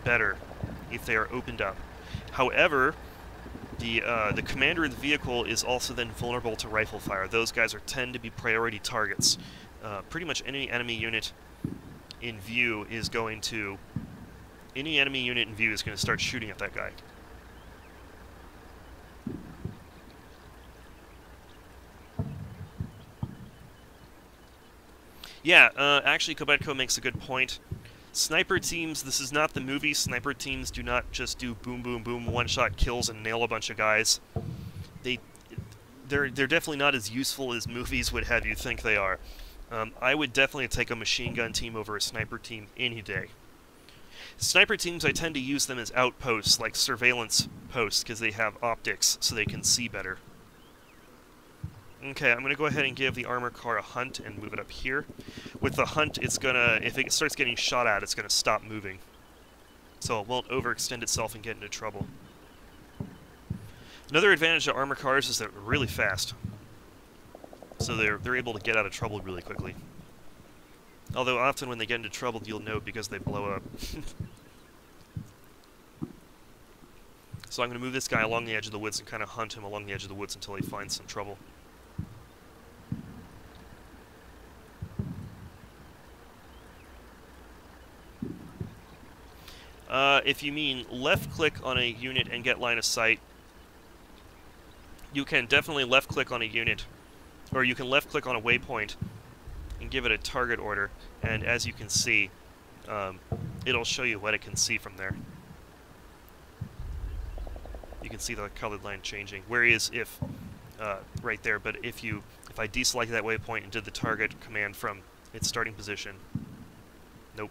better if they are opened up. However, the commander of the vehicle is also then vulnerable to rifle fire. Those guys tend to be priority targets. Pretty much any enemy unit in view is going to start shooting at that guy. Yeah, actually, Kobetko makes a good point. Sniper teams, this is not the movie. Sniper teams do not just do boom, boom, boom, one-shot kills and nail a bunch of guys. They're definitely not as useful as movies would have you think they are. I would definitely take a machine gun team over a sniper team any day. Sniper teams, I tend to use them as outposts, like surveillance posts, because they have optics, so they can see better. Okay, I'm going to go ahead and give the armor car a hunt and move it up here. With the hunt, it's gonna, if it starts getting shot at, it's going to stop moving. So it won't overextend itself and get into trouble. Another advantage of armor cars is that they're really fast. So they're able to get out of trouble really quickly. Although often when they get into trouble, you'll know because they blow up. So I'm going to move this guy along the edge of the woods and kind of hunt him along the edge of the woods until he finds some trouble. If you mean left-click on a unit and get line of sight, you can definitely left-click on a unit, or you can left-click on a waypoint and give it a target order, and as you can see, it'll show you what it can see from there. You can see the colored line changing. Whereas if right there, but if I deselected that waypoint and did the target command from its starting position, nope.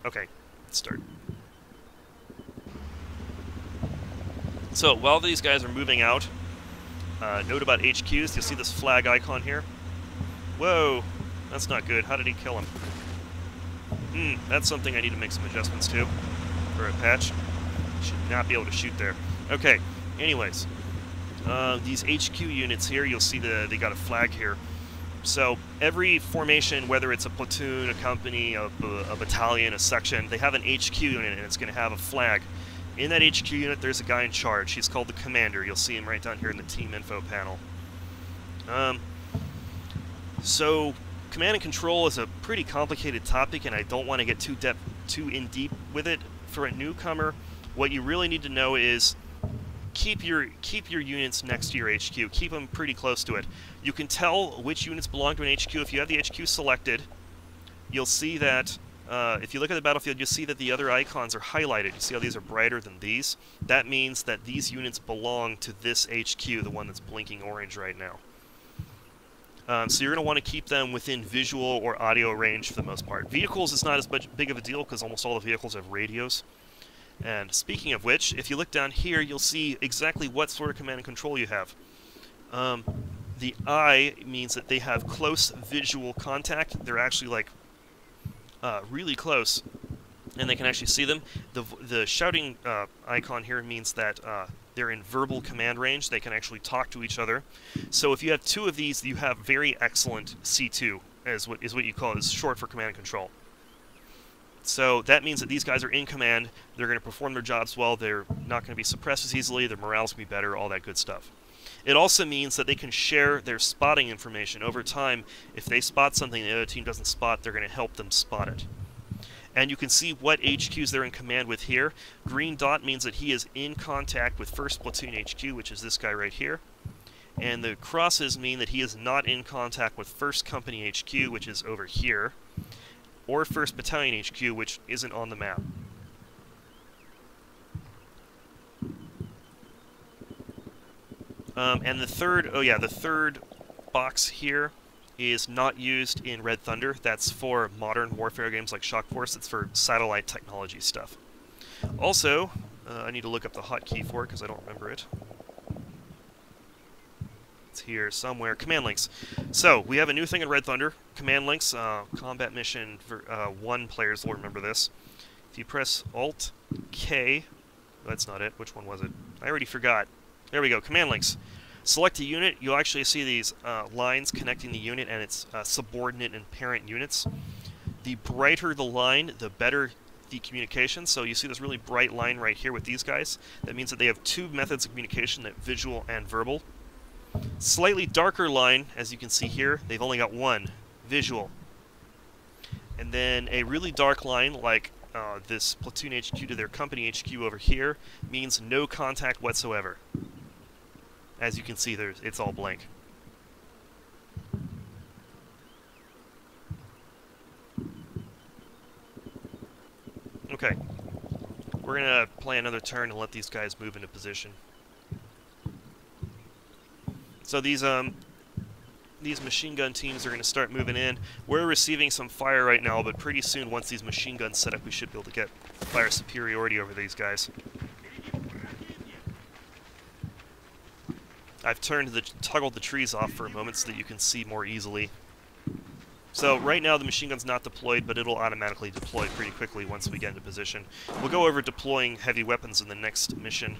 Okay, let's start. So while these guys are moving out, note about HQs. You'll see this flag icon here. Whoa, that's not good. How did he kill him? That's something I need to make some adjustments to. For a patch. Should not be able to shoot there. Okay, anyways. These HQ units here, you'll see they got a flag here. So every formation, whether it's a platoon, a company, a battalion, a section, they have an HQ unit and it's going to have a flag. In that HQ unit, there's a guy in charge. He's called the commander. You'll see him right down here in the team info panel. So command and control is a pretty complicated topic, and I don't want to get too in deep with it. For a newcomer, what you really need to know is keep your units next to your HQ. Keep them pretty close to it. You can tell which units belong to an HQ. If you have the HQ selected, you'll see that if you look at the battlefield, you'll see that the other icons are highlighted. You see how these are brighter than these? That means that these units belong to this HQ, the one that's blinking orange right now. So you're going to want to keep them within visual or audio range for the most part. Vehicles is not as big of a deal because almost all the vehicles have radios. And speaking of which, if you look down here, you'll see exactly what sort of command and control you have. The I means that they have close visual contact. They're actually like really close, and they can actually see them. The shouting icon here means that they're in verbal command range. They can actually talk to each other. So if you have two of these, you have very excellent C2, is what you call it. It's short for command and control. So that means that these guys are in command. They're going to perform their jobs well. They're not going to be suppressed as easily. Their morale's going to be better, all that good stuff. It also means that they can share their spotting information. Over time, if they spot something the other team doesn't spot, they're going to help them spot it. And you can see what HQs they're in command with here. Green dot means that he is in contact with 1st Platoon HQ, which is this guy right here. And the crosses mean that he is not in contact with 1st Company HQ, which is over here, or 1st Battalion HQ, which isn't on the map. And the third box here is not used in Red Thunder. That's for modern warfare games like Shock Force. It's for satellite technology stuff. Also, I need to look up the hotkey for it because I don't remember it. It's here somewhere. Command links. So, we have a new thing in Red Thunder. Command links. Combat mission for 1 players will remember this. If you press Alt-K... That's not it. Which one was it? I already forgot. There we go. Command links. Select a unit. You'll actually see these lines connecting the unit and its subordinate and parent units. The brighter the line, the better the communication. So you see this really bright line right here with these guys. That means that they have two methods of communication, that visual and verbal. Slightly darker line, as you can see here, they've only got one, visual. And then a really dark line, like this platoon HQ to their company HQ over here, means no contact whatsoever. As you can see, it's all blank. Okay, we're gonna play another turn and let these guys move into position. So these machine gun teams are going to start moving in. We're receiving some fire right now, but pretty soon, once these machine guns set up, we should be able to get fire superiority over these guys. I've toggled the trees off for a moment so that you can see more easily. So right now the machine gun's not deployed, but it'll automatically deploy pretty quickly once we get into position. We'll go over deploying heavy weapons in the next mission.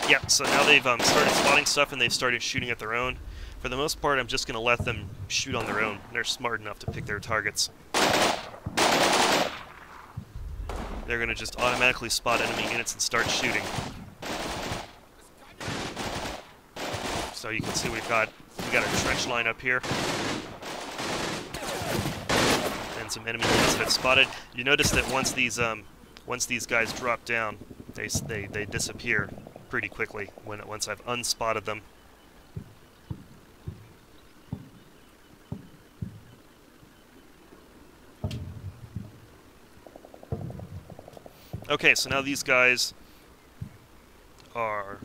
Yeah, so now they've started spotting stuff and they've started shooting at their own. For the most part, I'm just going to let them shoot on their own. They're smart enough to pick their targets. They're going to just automatically spot enemy units and start shooting. So you can see we got a trench line up here. And some enemy units that have spotted. You notice that once these guys drop down, they disappear pretty quickly once I've unspotted them. Okay, so now these guys are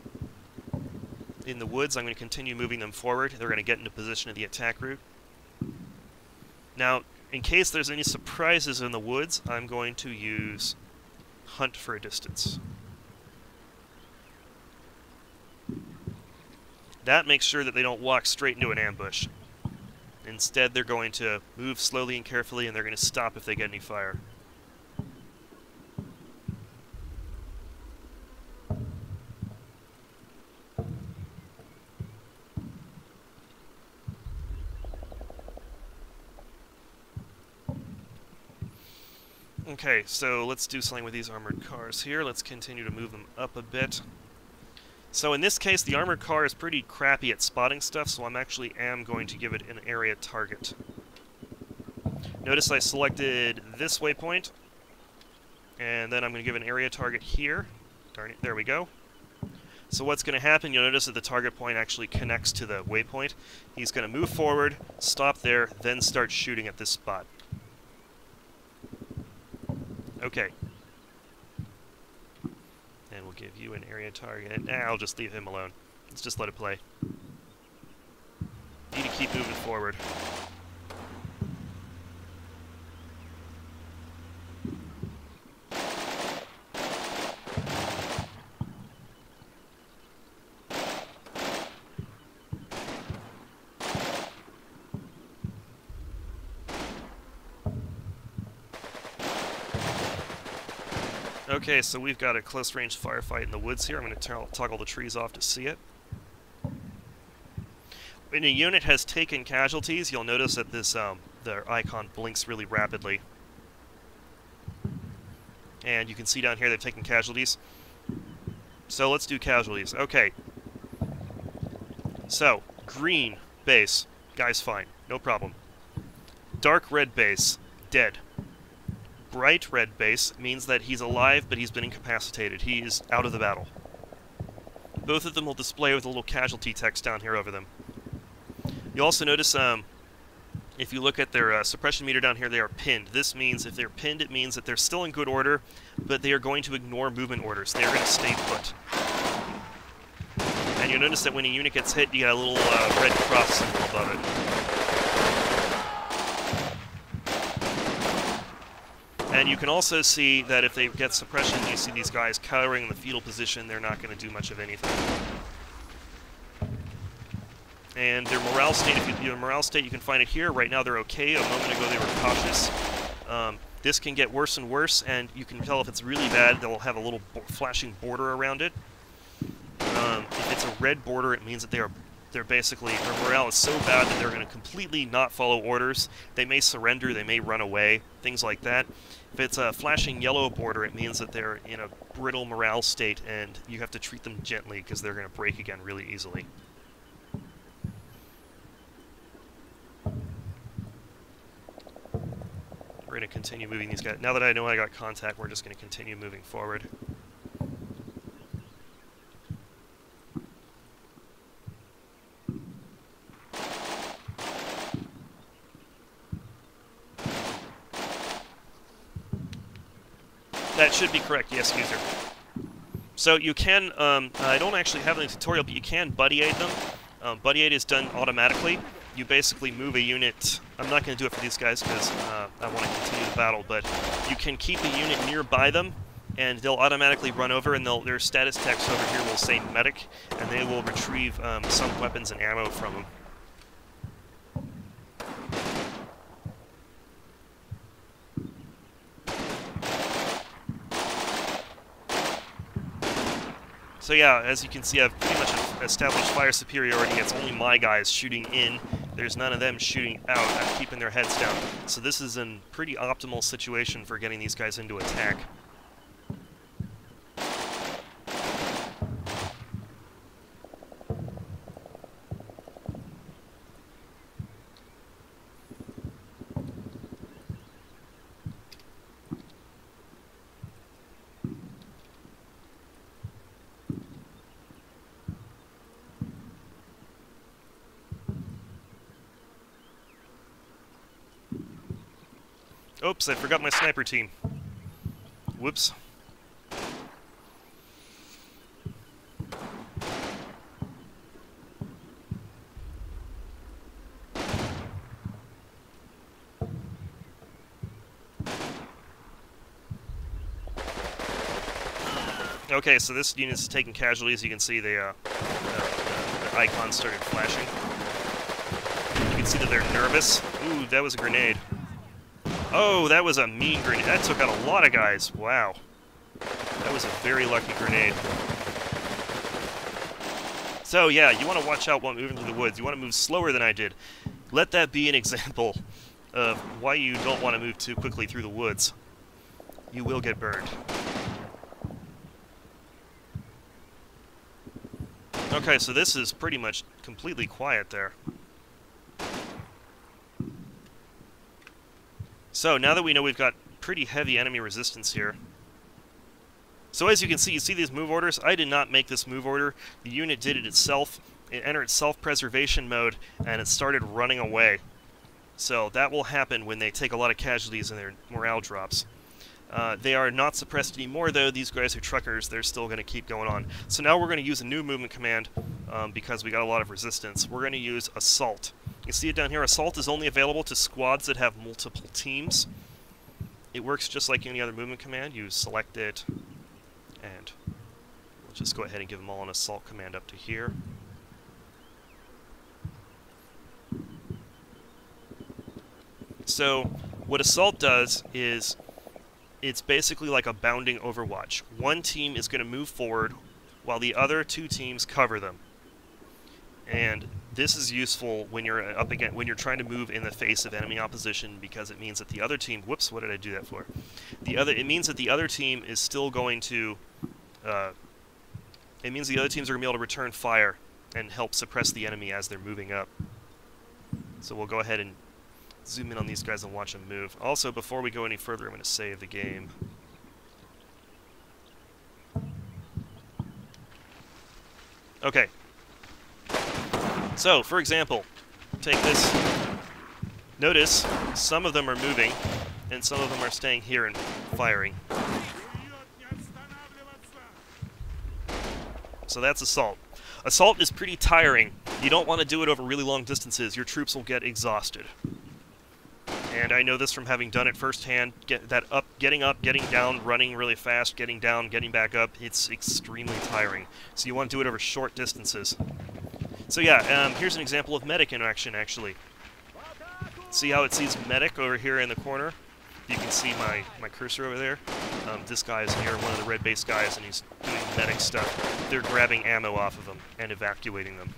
in the woods. I'm going to continue moving them forward. They're going to get into position of the attack route. Now, in case there's any surprises in the woods, I'm going to use Hunt for a distance. That makes sure that they don't walk straight into an ambush. Instead, they're going to move slowly and carefully, and they're going to stop if they get any fire. Okay, so let's do something with these armored cars here. Let's continue to move them up a bit. So in this case, the armored car is pretty crappy at spotting stuff, so I'm actually going to give it an area target. Notice I selected this waypoint, and then I'm going to give an area target here. Darn it, there we go. So what's going to happen, you'll notice that the target point actually connects to the waypoint. He's going to move forward, stop there, then start shooting at this spot. Okay. And we'll give you an area target. I'll just leave him alone. Let's just let it play. Need to keep moving forward. Okay, so we've got a close-range firefight in the woods here. I'm going to toggle the trees off to see it. When a unit has taken casualties, you'll notice that this their icon blinks really rapidly. And you can see down here they've taken casualties. So let's do casualties. Okay. So, green base. Guy's fine. No problem. Dark red base. Dead. Bright red base means that he's alive, but he's been incapacitated. He is out of the battle. Both of them will display with a little casualty text down here over them. You'll also notice, if you look at their suppression meter down here, they are pinned. This means, if they're pinned, it means that they're still in good order, but they are going to ignore movement orders. They are going to stay put. And you'll notice that when a unit gets hit, you get a little red cross symbol above it. And you can also see that if they get suppression, you see these guys cowering in the fetal position, they're not going to do much of anything. And their morale state, if you morale state, you can find it here. Right now they're okay. A moment ago they were cautious. This can get worse and worse, and you can tell if it's really bad, they'll have a little flashing border around it. If it's a red border, it means that they're basically, their morale is so bad that they're going to completely not follow orders. They may surrender, they may run away, things like that. If it's a flashing yellow border, it means that they're in a brittle morale state, and you have to treat them gently because they're going to break again really easily. We're going to continue moving these guys. Now that I know I got contact, we're just going to continue moving forward. That should be correct, yes, user. So you can, I don't actually have any tutorial, but you can buddy aid them. Buddy aid is done automatically. You basically move a unit. I'm not going to do it for these guys because I want to continue the battle, but you can keep a unit nearby them, and they'll automatically run over, and their status text over here will say medic, and they will retrieve some weapons and ammo from them. So yeah, as you can see, I've pretty much established fire superiority. It's only my guys shooting in. There's none of them shooting out. I'm keeping their heads down. So this is a pretty optimal situation for getting these guys into attack. Oops, I forgot my sniper team. Whoops. Okay, so this unit is taking casualties. You can see the icon started flashing. You can see that they're nervous. Ooh, that was a grenade. Oh, that was a mean grenade. That took out a lot of guys. Wow. That was a very lucky grenade. So, yeah, you want to watch out while moving through the woods. You want to move slower than I did. Let that be an example of why you don't want to move too quickly through the woods. You will get burned. Okay, so this is pretty much completely quiet there. So, now that we know we've got pretty heavy enemy resistance here. So as you see these move orders? I did not make this move order. The unit did it itself. It entered self-preservation mode, and it started running away. So that will happen when they take a lot of casualties and their morale drops. They are not suppressed anymore, though. These guys are truckers. They're still going to keep going on. So now we're going to use a new movement command because we got a lot of resistance. We're going to use Assault. You see it down here. Assault is only available to squads that have multiple teams. It works just like any other movement command. You select it, and we'll just go ahead and give them all an Assault command up to here. So what Assault does is it's basically like a bounding Overwatch. One team is going to move forward while the other two teams cover them. And this is useful when you're when you're trying to move in the face of enemy opposition, because it means that the other team, whoops, what did I do that for? It means that the other team is still going to it means the other teams are going to be able to return fire and help suppress the enemy as they're moving up. So we'll go ahead and zoom in on these guys and watch them move. Also, before we go any further, I'm going to save the game. Okay. So, for example, take this. Notice some of them are moving, and some of them are staying here and firing. So that's Assault. Assault is pretty tiring. You don't want to do it over really long distances. Your troops will get exhausted. And I know this from having done it firsthand. Getting up, getting down, running really fast, getting down, getting back up. It's extremely tiring. So you want to do it over short distances. So yeah, here's an example of medic in action, actually. See how it sees medic over here in the corner? You can see my cursor over there. This guy is near one of the red base guys, and he's doing medic stuff. They're grabbing ammo off of them and evacuating them.